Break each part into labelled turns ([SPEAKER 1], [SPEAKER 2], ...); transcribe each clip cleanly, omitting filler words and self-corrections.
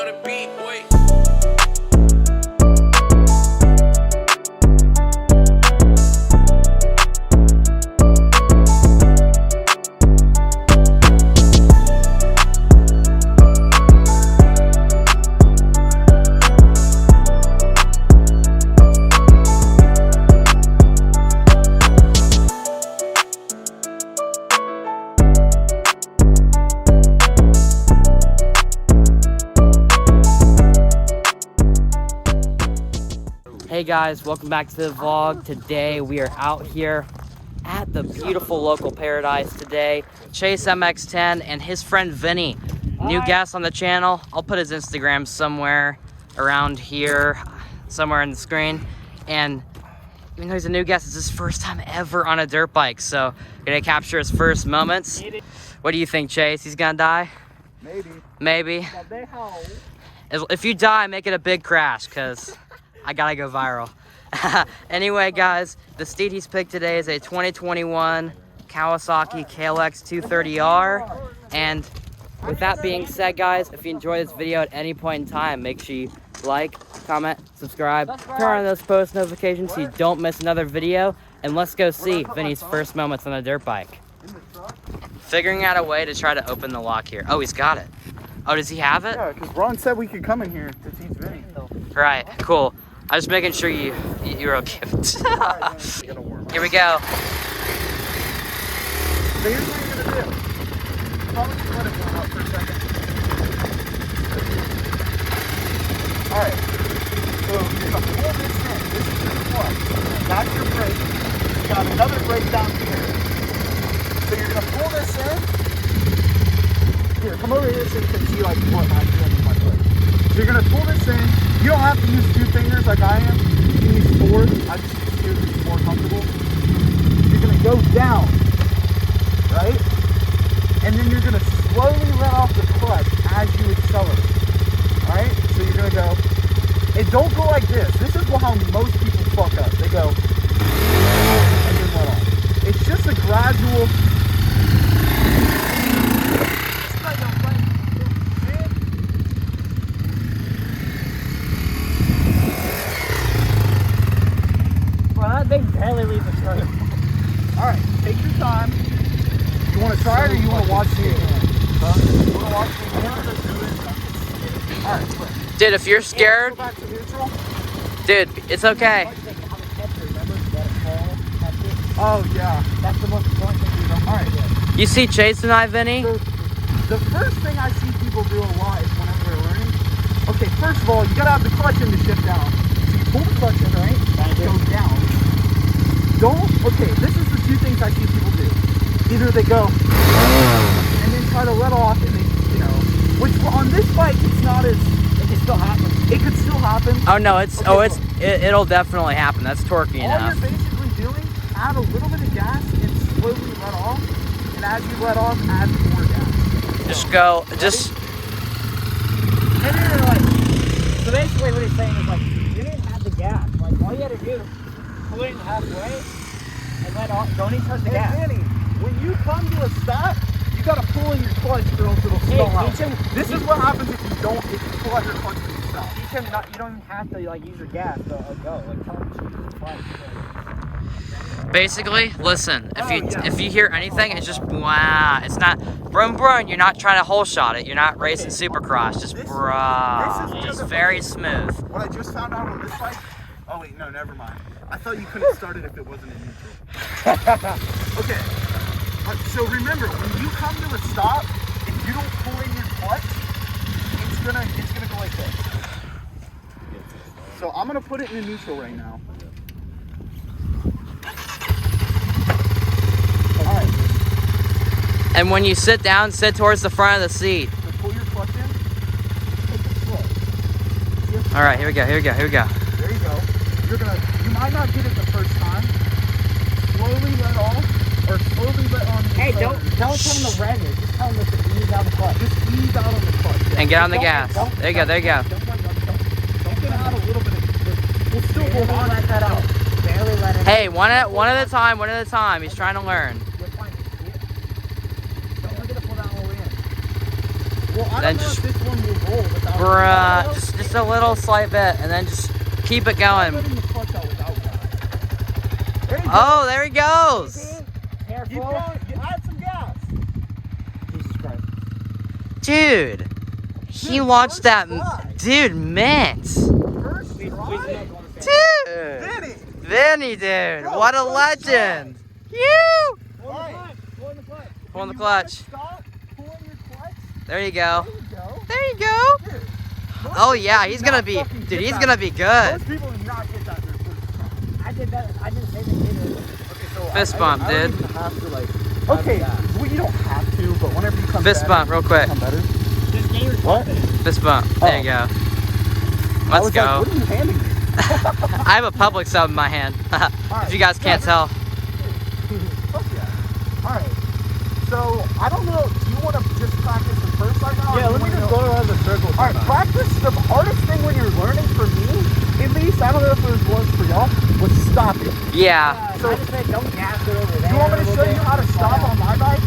[SPEAKER 1] on the beat, boy.
[SPEAKER 2] Hey guys, welcome back to the vlog. Today we are out here at the beautiful local paradise today. Chase MX10 and his friend Vinny, new guest on the channel. I'll put his Instagram somewhere around here, somewhere on the screen. And even though he's a new guest, it's his first time ever on a dirt bike. So gonna capture his first moments. What do you think, Chase? He's gonna die? Maybe. If you die, make it a big crash, cause I gotta go viral. Anyway, guys, the steed he's picked today is a 2021 Kawasaki KLX 230R. And with that being said, guys, if you enjoy this video at any point in time, make sure you like, comment, subscribe, turn on those post notifications so you don't miss another video. And let's go see Vinny's first moments on a dirt bike. Figuring out a way to try to open the lock here. Oh, he's got it. Oh, does he have it?
[SPEAKER 3] Yeah, because Ron said we could come in here to teach Vinny.
[SPEAKER 2] Right, cool. I was making sure you're okay. Here we go.
[SPEAKER 3] So here's what you're gonna do. Probably just let it warm up for a second. Alright. So you're gonna pull this in. This is your clutch. That's your brake. You got another brake down here. So you're gonna pull this in. Here, come over here so you can see like what I'm doing with my foot. So you're gonna pull this in. You don't have to use 2 fingers like I am. You can use 4. I just use 2 because it's more comfortable. You're gonna go down, right? And then you're gonna slowly let off the clutch as you accelerate. Alright? So you're gonna go, and don't go like this. This is how most people fuck up. They go, and then let off. It's just a gradual.
[SPEAKER 2] That thing barely leaves the turn.
[SPEAKER 3] Alright, take your time. You want to try it or you want to watch the again? You want to watch the again? Alright,
[SPEAKER 2] Dude, if you're scared,
[SPEAKER 3] go back to neutral.
[SPEAKER 2] dude, it's okay.
[SPEAKER 3] Oh, yeah. That's the most important thing to do. Alright.
[SPEAKER 2] You see Chase and I, Vinny?
[SPEAKER 3] So, the first thing I see people do a lot is whenever they're learning. Okay, first of all, you got to have the clutch in to shift down. So you pull the clutch in, right? Go down. Okay, this is the 2 things I see people do. Either they go and then try to let off and they, which on this bike it's not as, it can still happen. It could still happen.
[SPEAKER 2] Oh no, it'll definitely happen. That's torquey enough.
[SPEAKER 3] All you're basically doing, add a little bit of gas and slowly let off. And as you let off, add more gas.
[SPEAKER 2] Just go, just.
[SPEAKER 4] So basically what he's saying is like, you didn't have the gas. Like all you had to do, pull it in halfway and let off. Don't even touch the gas.
[SPEAKER 3] Danny, when you come to a stop, you gotta pull in your clutch or else it'll stall out. This is what happens if you pull out your clutch when you stop.
[SPEAKER 4] You don't even have to like use your gas to go. Like tell them to fine.
[SPEAKER 2] Basically, listen. If you hear anything, it's just wow. It's not brum brum. You're not trying to hole shot it. You're not racing supercross. Just bruh. Just very smooth.
[SPEAKER 3] What I just found out on this bike. Oh wait, no, never mind. I thought you couldn't start it if it wasn't in neutral. Okay. So remember, when you come to a stop, if you don't pull in your clutch, it's gonna go like this. So I'm gonna put it in neutral right now. All right.
[SPEAKER 2] And when you sit down, sit towards the front of the seat.
[SPEAKER 3] So pull your clutch in. Take it slow.
[SPEAKER 2] All right, here we go.
[SPEAKER 3] There you go. You might not get it the first time. Slowly let off, or slowly let on.
[SPEAKER 4] Hey, don't tell them to rev it. Just tell them to ease out the clutch.
[SPEAKER 3] Just ease out on the clutch. Yeah.
[SPEAKER 2] And get on the gas. There you go.
[SPEAKER 3] Don't get out a little bit of. We'll still hold on.
[SPEAKER 4] Let that out. Barely let it.
[SPEAKER 2] Hey, one at a time. He's trying to learn.
[SPEAKER 3] You're fine. Don't forget to pull that all in. Well, I
[SPEAKER 2] then
[SPEAKER 3] don't know
[SPEAKER 2] just
[SPEAKER 3] if this one will roll without
[SPEAKER 2] just a little slight bit, and then just keep it going.
[SPEAKER 3] letting the clutch out without gas. There you go.
[SPEAKER 2] Oh, there he goes.
[SPEAKER 4] Careful.
[SPEAKER 3] Keep going. Add some gas.
[SPEAKER 4] Jesus Christ.
[SPEAKER 2] Dude, he
[SPEAKER 3] Dude,
[SPEAKER 2] launched
[SPEAKER 3] first
[SPEAKER 2] that.
[SPEAKER 3] try.
[SPEAKER 2] Dude, mint.
[SPEAKER 3] First
[SPEAKER 4] Please,
[SPEAKER 3] try.
[SPEAKER 4] please do not go on the same.
[SPEAKER 2] Dude.
[SPEAKER 3] Vinny.
[SPEAKER 2] Vinny, dude.
[SPEAKER 3] Bro,
[SPEAKER 2] What a
[SPEAKER 3] first
[SPEAKER 2] legend. You.
[SPEAKER 4] Pull in the clutch. Pull in the clutch.
[SPEAKER 2] Pull in the
[SPEAKER 3] When you
[SPEAKER 2] clutch.
[SPEAKER 3] wanna Stop. Pull in your clutch.
[SPEAKER 2] There you go.
[SPEAKER 3] There you go.
[SPEAKER 2] There you go.
[SPEAKER 3] Dude, most
[SPEAKER 2] Oh
[SPEAKER 3] people
[SPEAKER 2] yeah,
[SPEAKER 3] do
[SPEAKER 2] he's
[SPEAKER 3] not
[SPEAKER 2] gonna be,
[SPEAKER 3] fucking
[SPEAKER 2] dude.
[SPEAKER 3] get
[SPEAKER 2] He's
[SPEAKER 3] that.
[SPEAKER 2] gonna be good.
[SPEAKER 3] Most people do not get that their first try.
[SPEAKER 4] I did that. I did the same thing you did.
[SPEAKER 3] Okay, so
[SPEAKER 2] Fist bump,
[SPEAKER 3] I don't
[SPEAKER 2] dude.
[SPEAKER 3] even have to like. Okay, well you don't have to, but whenever you come
[SPEAKER 2] Fist
[SPEAKER 3] better,
[SPEAKER 2] bump, real quick.
[SPEAKER 3] Come better.
[SPEAKER 4] Just gain your
[SPEAKER 3] What?
[SPEAKER 4] confidence.
[SPEAKER 2] Fist bump. There you go.
[SPEAKER 3] I
[SPEAKER 2] Let's
[SPEAKER 3] was
[SPEAKER 2] go.
[SPEAKER 3] Like, what are you handing me?
[SPEAKER 2] I have a public sub in my hand. If you guys can't tell.
[SPEAKER 3] Fuck yeah. All right. So I don't know. Do you want to just practice in first right now?
[SPEAKER 4] Yeah, let me just go around the circle.
[SPEAKER 3] All right, practice. The hardest thing when you're learning, for me, at least, I don't know if it was for y'all, was stopping.
[SPEAKER 2] Yeah.
[SPEAKER 3] So-
[SPEAKER 4] I just said don't gas it over there.
[SPEAKER 3] Do you want me to
[SPEAKER 4] a
[SPEAKER 3] show
[SPEAKER 4] little
[SPEAKER 3] you
[SPEAKER 4] bit.
[SPEAKER 3] how to stop on my bike?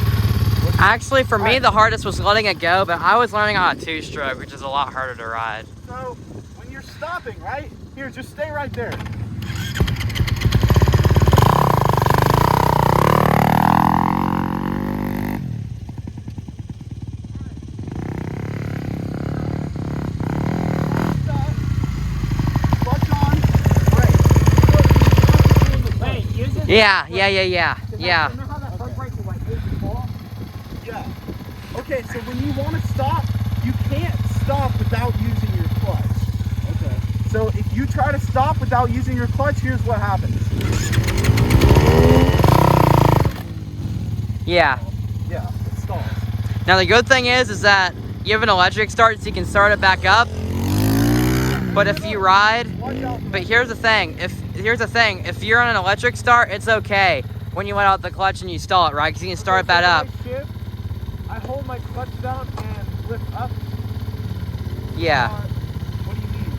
[SPEAKER 2] Actually, for me, the hardest was letting it go, but I was learning on a two-stroke, which is a lot harder to ride.
[SPEAKER 3] So when you're stopping, right? Here, just stay right there. Clutch on, brake.
[SPEAKER 4] Wait, use it.
[SPEAKER 2] Yeah.
[SPEAKER 4] You know how that front brake will like make you fall?
[SPEAKER 3] Yeah. Okay, so when you want to stop, you can't stop without using your clutch.
[SPEAKER 4] Okay.
[SPEAKER 3] So if you try to stop without using your clutch, here's what happens.
[SPEAKER 2] Yeah.
[SPEAKER 3] Yeah, it stalls.
[SPEAKER 2] Now the good thing is that you have an electric start, so you can start it back up. But if you ride,
[SPEAKER 3] Watch out for
[SPEAKER 2] but here's the thing. If you're on an electric start, it's okay when you let out the clutch and you stall it, right? Because you can start it back up.
[SPEAKER 3] I hold my clutch down and lift up.
[SPEAKER 2] Yeah.
[SPEAKER 3] What do you mean?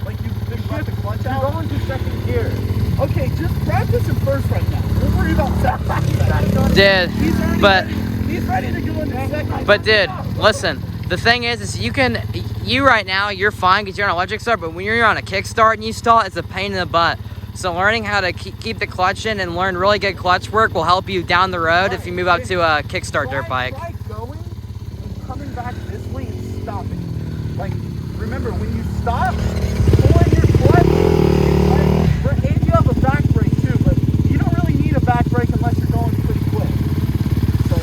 [SPEAKER 3] Like you let the clutch out?
[SPEAKER 4] You're going to second gear.
[SPEAKER 3] Okay, just practice in first right now. Don't worry about second.
[SPEAKER 2] Dude, but
[SPEAKER 3] He's ready to go into second.
[SPEAKER 2] But dude, listen. The thing is you right now, you're fine because you're on an electric start, but when you're on a kickstart and you stall, it's a pain in the butt. So learning how to keep the clutch in and learn really good clutch work will help you down the road if you move up to a kickstart dirt bike.
[SPEAKER 3] Try going and coming back this way and stopping. Like, remember, when you stop, pull in your clutch, and you have a back brake too, but you don't really need a back brake unless you're going pretty quick. So,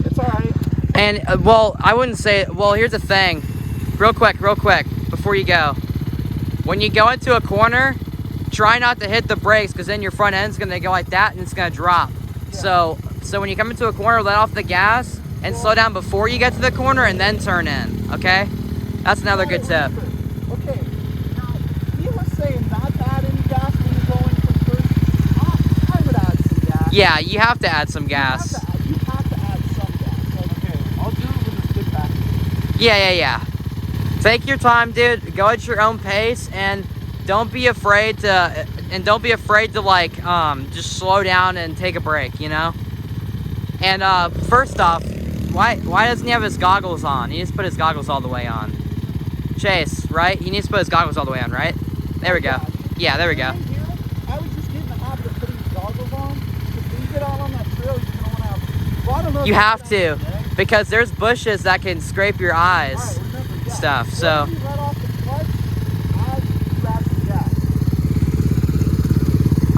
[SPEAKER 3] it's alright.
[SPEAKER 2] And, well, I wouldn't say, well, here's the thing. Real quick, before you go. When you go into a corner, try not to hit the brakes because then your front end's going to go like that and it's going to drop.
[SPEAKER 3] Yeah.
[SPEAKER 2] So when you come into a corner, let off the gas and slow down before you get to the corner and then turn in, okay? That's another good tip.
[SPEAKER 3] Okay, now, he was saying not to add any gas when you're going from first. I would add some gas.
[SPEAKER 2] Yeah, you have to add some gas.
[SPEAKER 3] You have to add some gas. Okay, I'll do it with a stick back.
[SPEAKER 2] Yeah. Take your time, dude. Go at your own pace and don't be afraid to like just slow down and take a break, you know? And first off, why doesn't he have his goggles on? He needs to put his goggles all the way on. Chase, right? He needs to put his goggles all the way on, right? There we go. Yeah, there we go.
[SPEAKER 3] I was just getting the habit of putting goggles on. Because when you get out on that trail, you're going to want to have... Well, I don't know if
[SPEAKER 2] You
[SPEAKER 3] that's
[SPEAKER 2] have to,
[SPEAKER 3] right?
[SPEAKER 2] because there's bushes that can scrape your eyes.
[SPEAKER 3] All right, remember, yeah.
[SPEAKER 2] Stuff, so-
[SPEAKER 3] Once you let off the clutch, add grab some gas.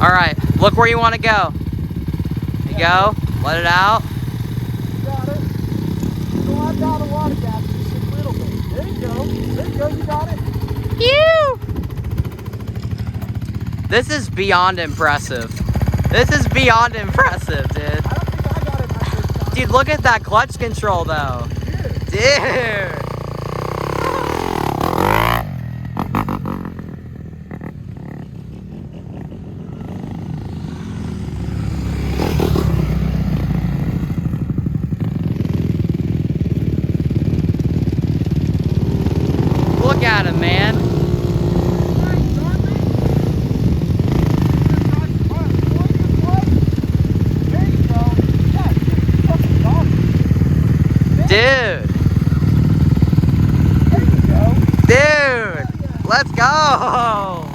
[SPEAKER 2] All right, look where you want to go. There you go. Let it out.
[SPEAKER 3] You got it. Don't have down a lot of gas, just a little bit. There you go. There you go, you got it.
[SPEAKER 2] Phew! This is beyond impressive. This is beyond impressive, dude.
[SPEAKER 3] I don't think I got it my first time.
[SPEAKER 2] Dude, look at that clutch control, though. Dude. Look at him, man.
[SPEAKER 3] There you go. Yeah, fucking dog.
[SPEAKER 2] Dude.
[SPEAKER 3] There you go.
[SPEAKER 2] Dude. Let's go.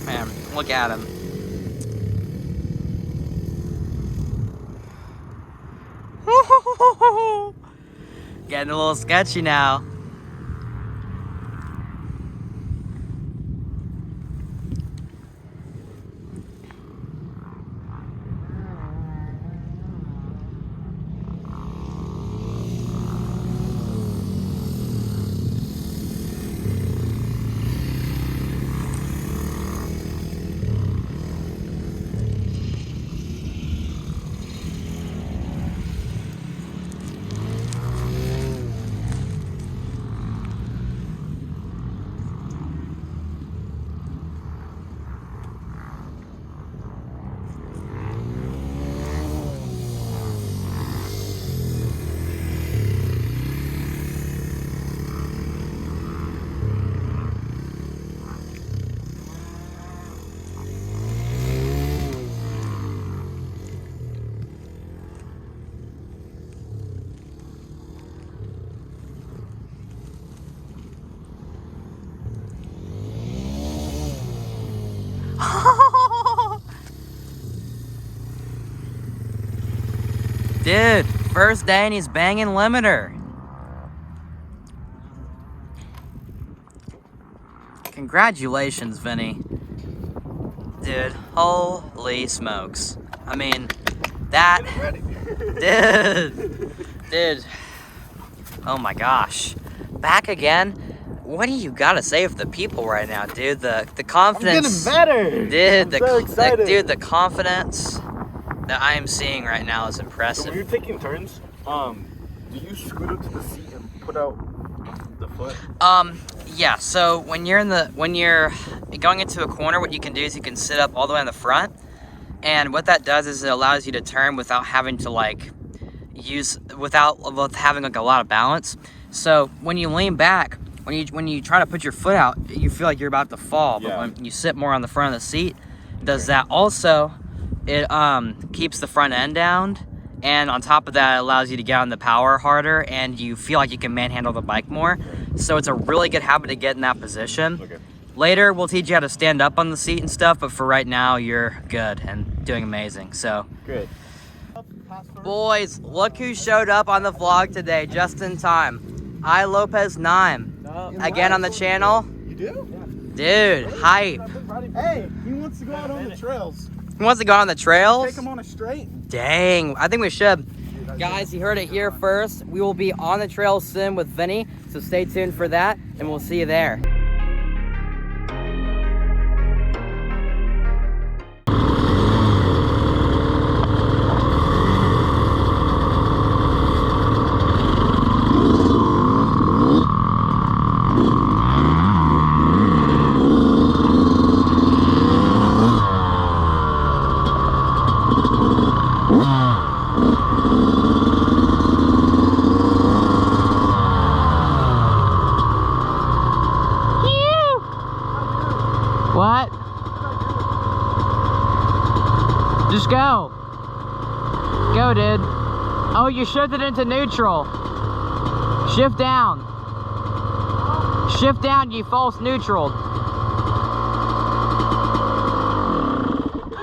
[SPEAKER 2] Man, look at him. Getting a little sketchy now. Dude, first day and he's banging limiter. Congratulations, Vinny. Dude, holy smokes. I mean, that... Dude. Oh my gosh. Back again? What do you gotta say for the people right now, dude? The confidence...
[SPEAKER 3] I'm getting better.
[SPEAKER 2] Dude,
[SPEAKER 3] I'm so excited.
[SPEAKER 2] the confidence that I am seeing right now is
[SPEAKER 3] So
[SPEAKER 2] impressive.
[SPEAKER 3] when you're taking turns, do you scoot up to the seat and put out the foot?
[SPEAKER 2] Yeah, so when you're going into a corner, what you can do is you can sit up all the way in the front, and what that does is it allows you to turn without having to like without having like a lot of balance. So when you lean back, when you try to put your foot out, you feel like you're about to fall.
[SPEAKER 3] Yeah.
[SPEAKER 2] But when you sit more on the front of the seat, it does that. Also, it keeps the front end down, and on top of that, it allows you to get on the power harder, and you feel like you can manhandle the bike more. So it's a really good habit to get in that position.
[SPEAKER 3] Okay.
[SPEAKER 2] Later, we'll teach you how to stand up on the seat and stuff, but for right now, you're good and doing amazing. So,
[SPEAKER 3] Great.
[SPEAKER 2] boys, look who showed up on the vlog today, just in time. Lopez 9, again on the channel.
[SPEAKER 3] You do?
[SPEAKER 2] Dude, hype.
[SPEAKER 3] Hey, he wants to go out on the trails.
[SPEAKER 2] He wants to go on the trails?
[SPEAKER 3] Take him on a straight.
[SPEAKER 2] Dang, I think we should. Guys, you heard it here first. We will be on the trail soon with Vinny, so stay tuned for that, and we'll see you there. What? Just go. Go, dude. Oh, you shifted into neutral. Shift down. Shift down, you false neutral.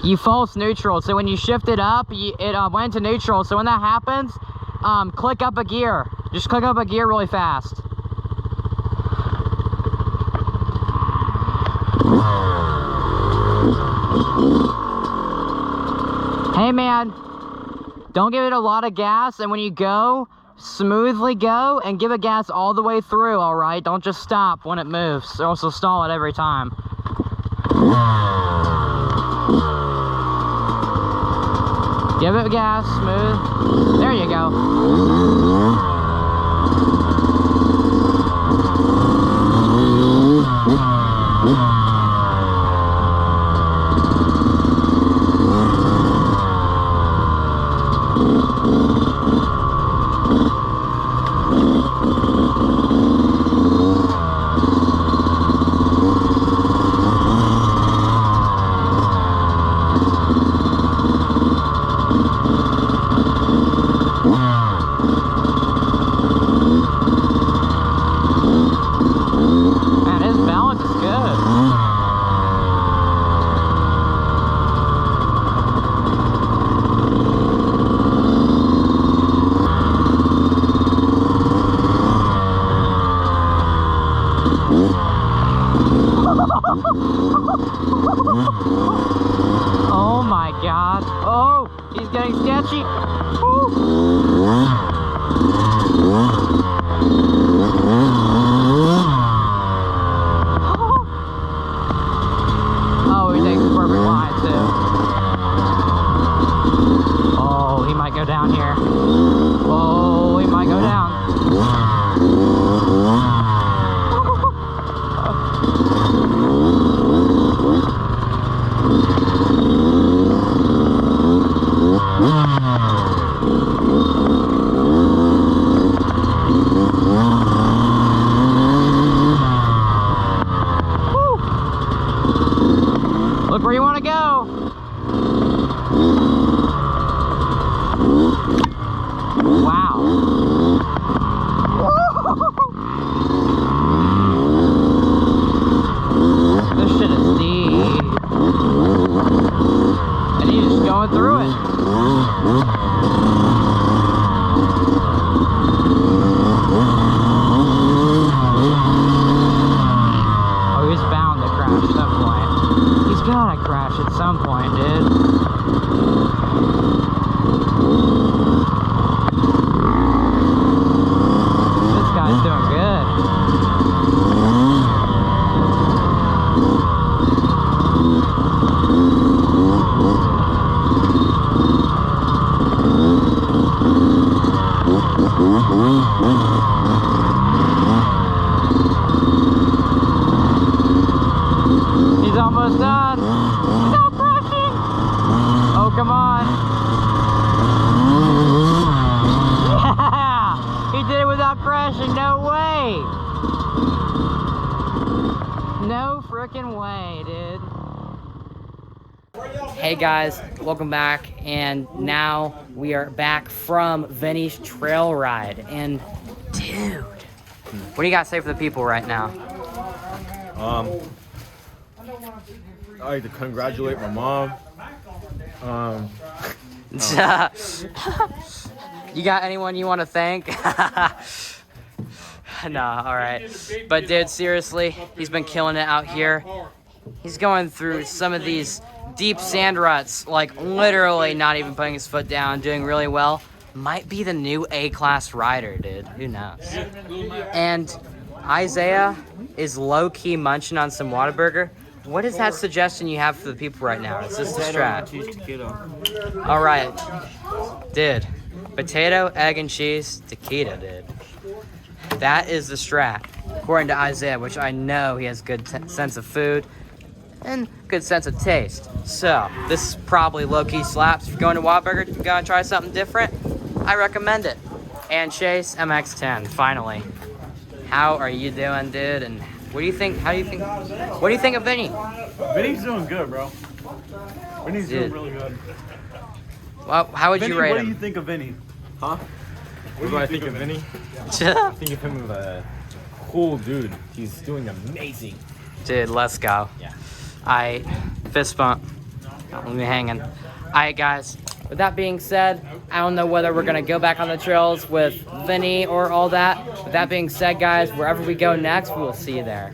[SPEAKER 2] You false neutral. So when you shift it up, it went to neutral. So when that happens, click up a gear. Just click up a gear really fast. Hey man, don't give it a lot of gas, and when you go, smoothly go and give it gas all the way through, all right? Don't just stop when it moves, or else you'll stall it every time. Give it gas, smooth. There you go. Man, his balance is good. Oh my God. Oh, he's getting sketchy. Oh, he takes the perfect line too. Oh, he might go down here. Oh, he might go down. Look where you want to go. Wow. This shit is deep. And he's just going through it. Oh, he's bound to crash at some point. He's gotta crash at some point, dude. This guy's doing good. He's almost done. Stop crashing! Oh, come on. Yeah! He did it without crashing. No way. No freaking way, dude. Hey guys, welcome back. And now we are back from Vinny's trail ride. And dude, what do you got to say for the people right now?
[SPEAKER 1] I'd like to congratulate my mom.
[SPEAKER 2] You got anyone you want to thank? Nah, all right. But dude, seriously, he's been killing it out here. He's going through some of these deep sand ruts, like literally not even putting his foot down, doing really well. Might be the new A-class rider, dude. Who knows? And Isaiah is low-key munching on some Whataburger. What is that suggestion you have for the people right now? Is this the strat? All right, dude. Potato, egg, and cheese, taquito, dude. That is the strat, according to Isaiah, which I know he has good sense of food and good sense of taste. So this is probably low-key slaps. If you're going to Whataburger, you're gonna try something different, I recommend it. And Chase MX10, finally. How are you doing, dude? And what do you think? What do you think of Vinny?
[SPEAKER 1] Vinny's doing good, bro. Vinny's doing really good.
[SPEAKER 2] Well, how would
[SPEAKER 1] Vinny,
[SPEAKER 2] you rate
[SPEAKER 1] what
[SPEAKER 2] him?
[SPEAKER 1] do you think of Vinny? Huh?
[SPEAKER 5] What do I think of Vinny? I think of him as a cool dude. He's doing amazing.
[SPEAKER 2] Dude, let's go.
[SPEAKER 5] Yeah.
[SPEAKER 2] I fist bump. Got me hanging. All right, guys. With that being said, I don't know whether we're gonna go back on the trails with Vinny or all that. With that being said, guys, wherever we go next, we will see you there.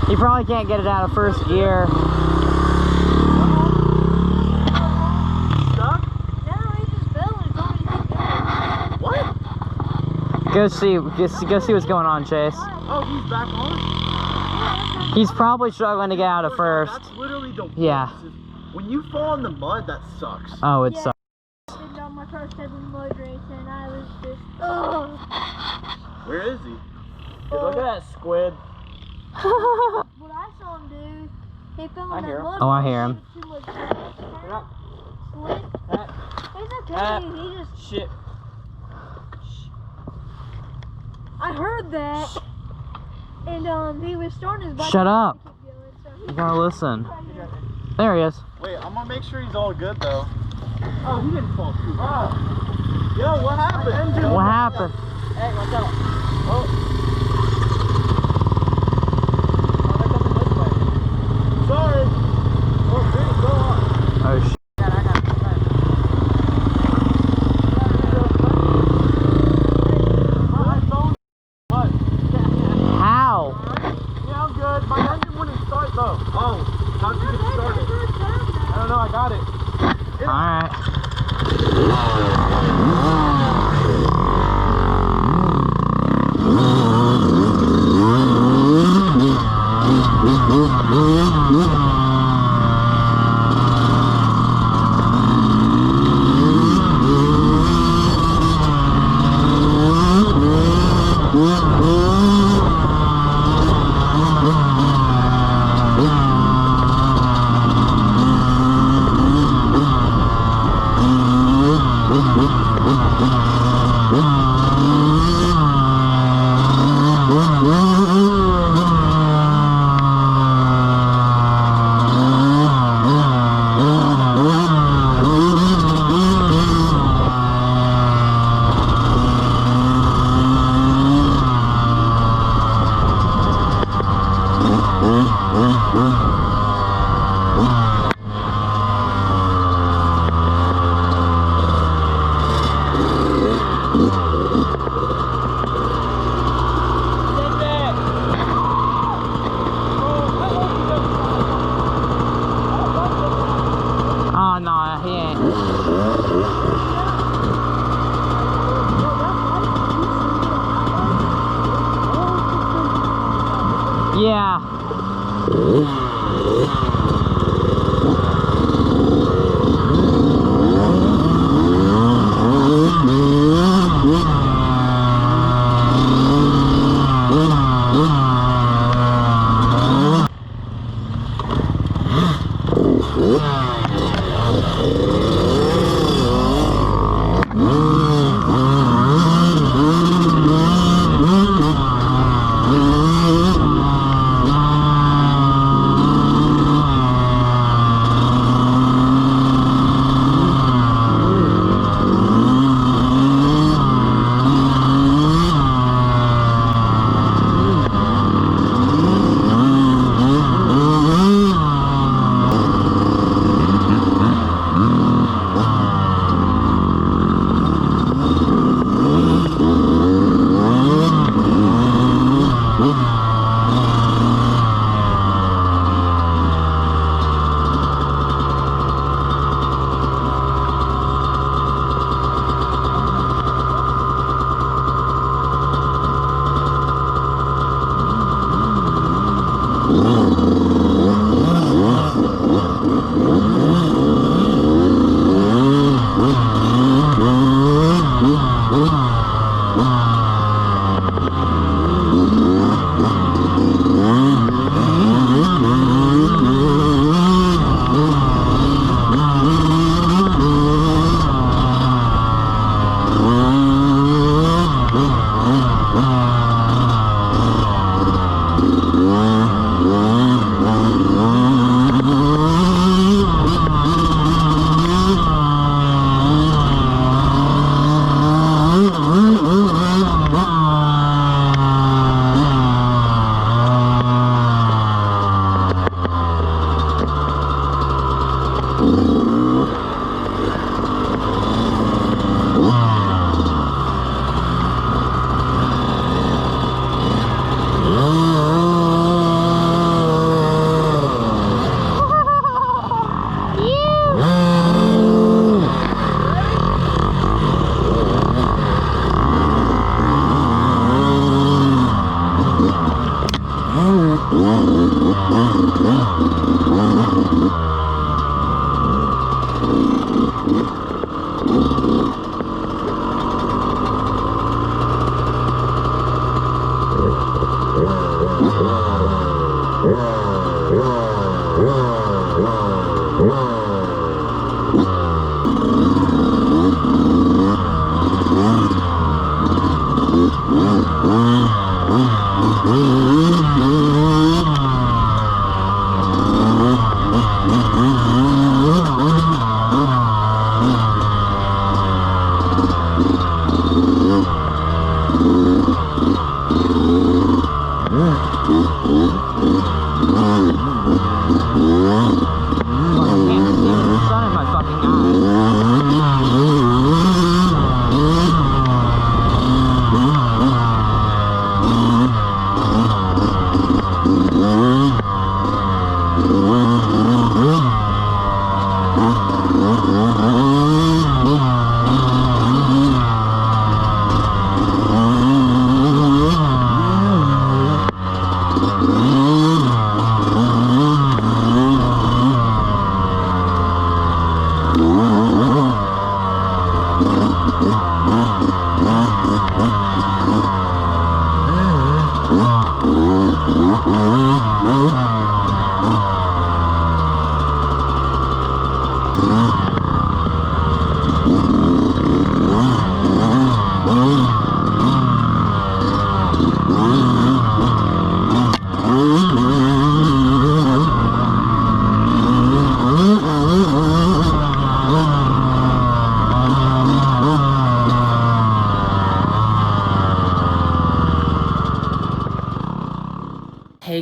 [SPEAKER 2] You probably can't get it out of first gear.
[SPEAKER 3] Stuck?
[SPEAKER 6] No, he just fell and told me to keep going.
[SPEAKER 3] What?
[SPEAKER 2] Go see what's going on, Chase.
[SPEAKER 3] Oh, he's back on?
[SPEAKER 2] He's probably struggling to get out of first.
[SPEAKER 3] That's literally the worst.
[SPEAKER 2] Yeah.
[SPEAKER 3] When you fall in the mud, that sucks.
[SPEAKER 2] Oh, it
[SPEAKER 6] Yeah.
[SPEAKER 2] sucks.
[SPEAKER 6] And on my first ever mud race, and I was just, ugh.
[SPEAKER 3] Where is he?
[SPEAKER 4] Look at that squid.
[SPEAKER 6] What I saw him do, he fell
[SPEAKER 4] I
[SPEAKER 6] in
[SPEAKER 4] hear
[SPEAKER 6] that
[SPEAKER 4] him.
[SPEAKER 6] mud.
[SPEAKER 2] Oh, I
[SPEAKER 6] race,
[SPEAKER 2] hear
[SPEAKER 6] he
[SPEAKER 2] him.
[SPEAKER 6] was too much
[SPEAKER 4] Yep.
[SPEAKER 6] slick.
[SPEAKER 4] That
[SPEAKER 6] It's okay,
[SPEAKER 4] Ah.
[SPEAKER 6] he just,
[SPEAKER 4] shit.
[SPEAKER 6] I heard that. And he was starting his bike.
[SPEAKER 2] Shut up.
[SPEAKER 6] to keep going, so
[SPEAKER 2] You
[SPEAKER 6] he
[SPEAKER 2] gotta listen.
[SPEAKER 6] right here.
[SPEAKER 2] There he is.
[SPEAKER 3] Wait, I'm gonna make sure he's all good though.
[SPEAKER 4] Oh, he didn't fall too hard.
[SPEAKER 3] Yo, what happened?
[SPEAKER 2] What happened?
[SPEAKER 4] Hey, watch out. Oh. Oh, they're coming this way.
[SPEAKER 3] Sorry. Oh, Vinny, go on.
[SPEAKER 2] Oh, sh.
[SPEAKER 4] I got it.
[SPEAKER 3] My phone. What?
[SPEAKER 2] How?
[SPEAKER 3] Yeah, I'm good. My engine wouldn't start though. Oh, how'd you get it started? I don't know, I got it.
[SPEAKER 2] Alright. Oh, no, he ain't. Yeah.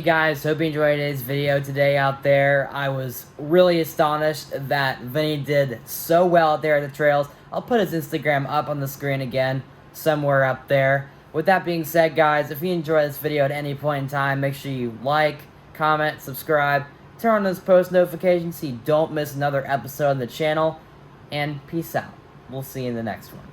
[SPEAKER 2] Hey guys, hope you enjoyed today's video today out there. I was really astonished that Vinny did so well out there at the trails. I'll put his Instagram up on the screen again, somewhere up there. With that being said, guys, if you enjoy this video at any point in time, make sure you like, comment, subscribe, turn on those post notifications so you don't miss another episode on the channel, and peace out. We'll see you in the next one.